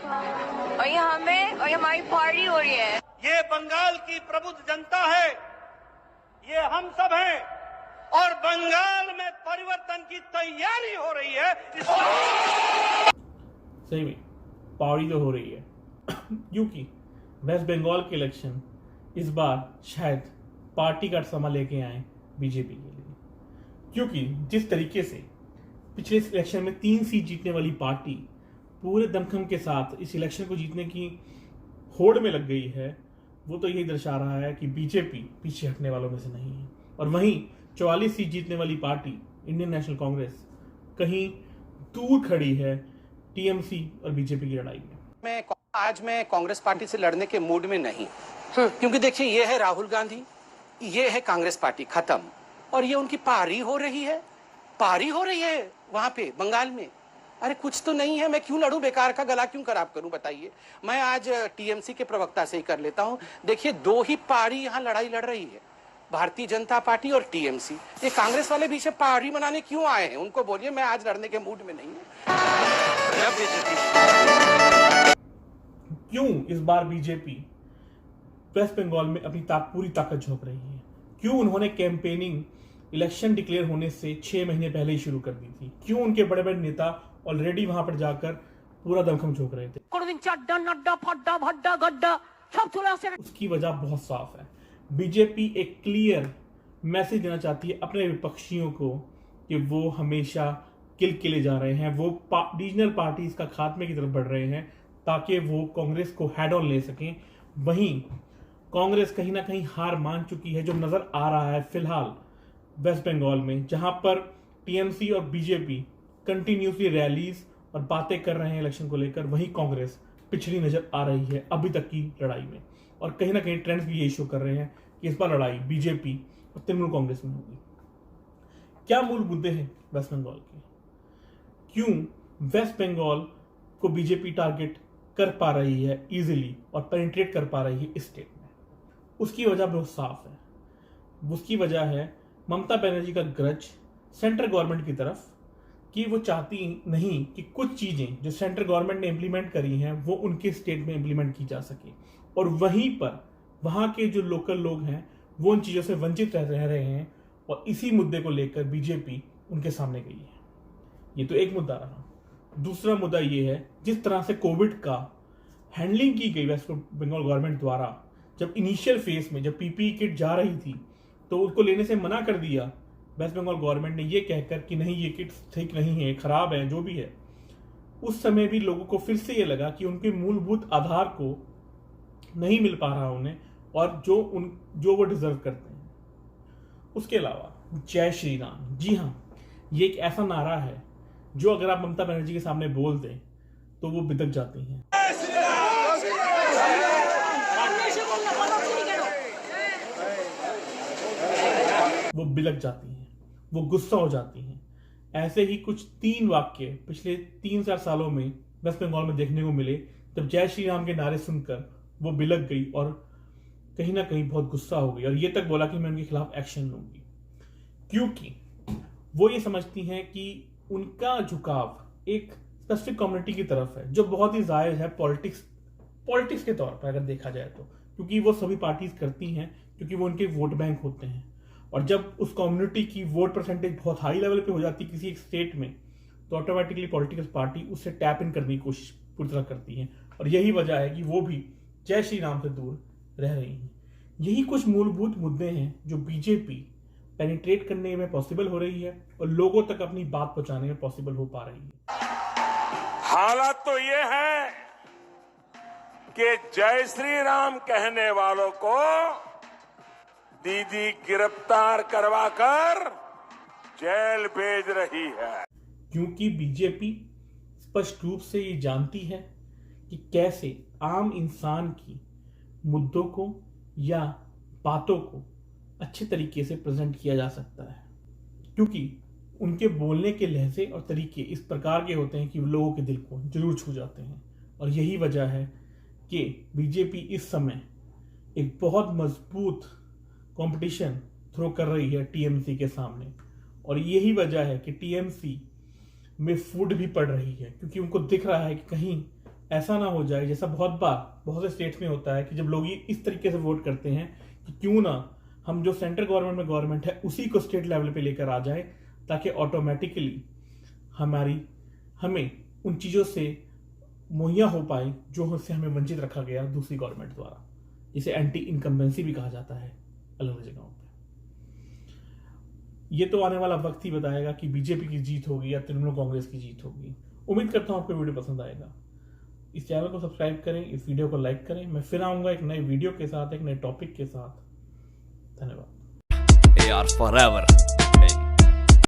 और ये हमें और ये हमारी पार्टी हो रही है। ये बंगाल की प्रबुद्ध जनता है, ये हम सब हैं और बंगाल में परिवर्तन की तैयारी हो रही है। सही में पार्टी तो हो रही है क्योंकि वेस्ट बंगाल के इलेक्शन इस बार शायद पार्टी का समा लेके आए बीजेपी के लिए, क्योंकि जिस तरीके से पिछले इलेक्शन में 3 सीट जीतने वाली पार्टी पूरे दमखम के साथ इस इलेक्शन को जीतने की होड़ में लग गई है, वो तो यही दर्शा रहा है कि बीजेपी पीछे हटने वालों में से नहीं है। और वहीं 44 सीट जीतने वाली पार्टी इंडियन नेशनल कांग्रेस कहीं दूर खड़ी है टीएमसी और बीजेपी की लड़ाई में। आज मैं कांग्रेस पार्टी से लड़ने के मूड में नहीं, क्योंकि देखिए ये है राहुल गांधी, ये है कांग्रेस पार्टी खत्म, और ये उनकी पारी हो रही है वहां पे बंगाल में। अरे कुछ तो नहीं है, मैं क्यों लड़ूं, बेकार का गला क्यों खराब करूं बताइए। मैं आज टीएमसी के प्रवक्ता से ही कर लेता हूं। देखिए 2 ही पारी यहां लड़ाई लड़ रही है, भारतीय जनता पार्टी और टीएमसी। ये कांग्रेस वाले पीछे पारी मनाने क्यों आए हैं, उनको बोलिए मैं आज लड़ने के मूड में नहीं हूं। क्यों इस बार बीजेपी वेस्ट बंगाल में अपनी पूरी ताकत झोंक रही है? क्यों उन्होंने कैंपेनिंग इलेक्शन डिक्लेयर होने से 6 महीने पहले ही शुरू कर दी थी? क्यों उनके बड़े बड़े नेता ऑलरेडी वहां पर जाकर पूरा दमखम झोंक रहे थे? उसकी वजह बहुत साफ है। बीजेपी एक क्लियर मैसेज देना चाहती है अपने विपक्षियों को कि वो हमेशा किले जा रहे हैं, वो रीजनल पार्टीज का खात्मे की तरफ बढ़ रहे हैं ताकि वो कांग्रेस को हेड ऑन ले सकें। वहीं कांग्रेस कहीं ना कहीं हार मान चुकी है, जो नजर आ रहा है फिलहाल वेस्ट बंगाल में, जहां पर टीएमसी और बीजेपी कंटिन्यूसली रैलीज और बातें कर रहे हैं इलेक्शन को लेकर। वहीं कांग्रेस पिछड़ी नजर आ रही है अभी तक की लड़ाई में, और कहीं ना कहीं ट्रेंड्स भी यही शो कर रहे हैं कि इस बार लड़ाई बीजेपी और तृणमूल कांग्रेस में होगी। क्या मूल मुद्दे हैं वेस्ट बंगाल के? क्यों वेस्ट बंगाल को बीजेपी टारगेट कर पा रही है इजीली और पेनिट्रेट कर पा रही है इस स्टेट में? उसकी वजह बहुत साफ है। उसकी वजह है ममता बनर्जी का ग्रज सेंट्रल गवर्नमेंट की तरफ, कि वो चाहती नहीं कि कुछ चीजें जो सेंट्रल गवर्नमेंट ने इंप्लीमेंट करी हैं वो उनके स्टेट में इंप्लीमेंट की जा सके, और वहीं पर वहां के जो लोकल लोग हैं वो उन चीजों से वंचित रह रहे हैं, और इसी मुद्दे को लेकर बीजेपी उनके सामने गई है। ये तो एक मुद्दा रहा। दूसरा मुद्दा ये है जिस तरह से कोविड का हैंडलिंग की गई वेस्ट बंगाल गवर्नमेंट द्वारा। जब इनिशियल फेज में जब पीपीई किट जा रही थी तो उसको लेने से मना कर दिया वेस्ट बंगाल गवर्नमेंट ने, ये कहकर कि नहीं ये किट ठीक नहीं है, खराब है, जो भी है। उस समय भी लोगों को फिर से ये लगा कि उनके मूलभूत आधार को नहीं मिल पा रहा उन्हें, और जो वो डिजर्व करते हैं। उसके अलावा जय श्री राम, जी हाँ, ये एक ऐसा नारा है जो अगर आप ममता बनर्जी के सामने बोल दें तो वो बिदक जाती हैं। वो बिलक जाती हैं, वो गुस्सा हो जाती हैं। ऐसे ही कुछ 3 वाक्य पिछले 3-4 सालों में वेस्ट बंगाल में देखने को मिले, जब जय श्री राम के नारे सुनकर वो बिलक गई और कहीं ना कहीं बहुत गुस्सा हो गई, और ये तक बोला कि मैं उनके खिलाफ एक्शन लूंगी, क्योंकि वो ये समझती हैं कि उनका झुकाव एक स्पेसिफिक कम्युनिटी की तरफ है, जो बहुत ही जायज है पॉलिटिक्स के तौर पर अगर देखा जाए तो, क्योंकि वो सभी पार्टीज करती हैं, क्योंकि वो उनके वोट बैंक होते हैं। और जब उस कम्युनिटी की वोट परसेंटेज बहुत हाई लेवल पे हो जाती है किसी एक स्टेट में, तो ऑटोमेटिकली पॉलिटिकल पार्टी उससे टैप इन करने की कोशिश पूरी तरह करती है, और यही वजह है कि वो भी जय श्री राम से दूर रह रही हैं। यही कुछ मूलभूत मुद्दे हैं जो बीजेपी पेनिट्रेट करने में पॉसिबल हो रही है और लोगों तक अपनी बात पहुंचाने में पॉसिबल हो पा रही है। हालत तो ये है कि जय श्री राम कहने वालों को दीदी गिरफ्तार करवाकर जेल भेज रही है, क्योंकि बीजेपी स्पष्ट रूप से ये जानती है कि कैसे आम इंसान की मुद्दों को या बातों को अच्छे तरीके से प्रेजेंट किया जा सकता है, क्योंकि उनके बोलने के लहजे और तरीके इस प्रकार के होते हैं कि लोगों के दिल को जरूर छू जाते हैं। और यही वजह है कि बीजेपी इस समय एक बहुत मजबूत कंपटीशन थ्रो कर रही है टीएमसी के सामने, और यही वजह है कि टीएमसी में फूट भी पड़ रही है, क्योंकि उनको दिख रहा है कि कहीं ऐसा ना हो जाए जैसा बहुत से स्टेट्स में होता है कि जब लोग इस तरीके से वोट करते हैं कि क्यों ना हम जो सेंट्रल गवर्नमेंट में गवर्नमेंट है उसी को स्टेट लेवल पे लेकर आ जाए, ताकि ऑटोमेटिकली हमें उन चीज़ों से मुहैया हो पाए जो उससे हमें वंचित रखा गया दूसरी गवर्नमेंट द्वारा, जिसे एंटी इनकम्बेंसी भी कहा जाता है अलग अलग जगहों पे। ये तो आने वाला वक्त ही बताएगा कि बीजेपी की जीत होगी या तृणमूल कांग्रेस की जीत होगी। उम्मीद करता हूं आपको वीडियो पसंद आएगा। इस चैनल को सब्सक्राइब करें, इस वीडियो को लाइक करें। मैं फिर आऊंगा एक नए वीडियो के साथ, एक नए टॉपिक के साथ। धन्यवाद। AR forever.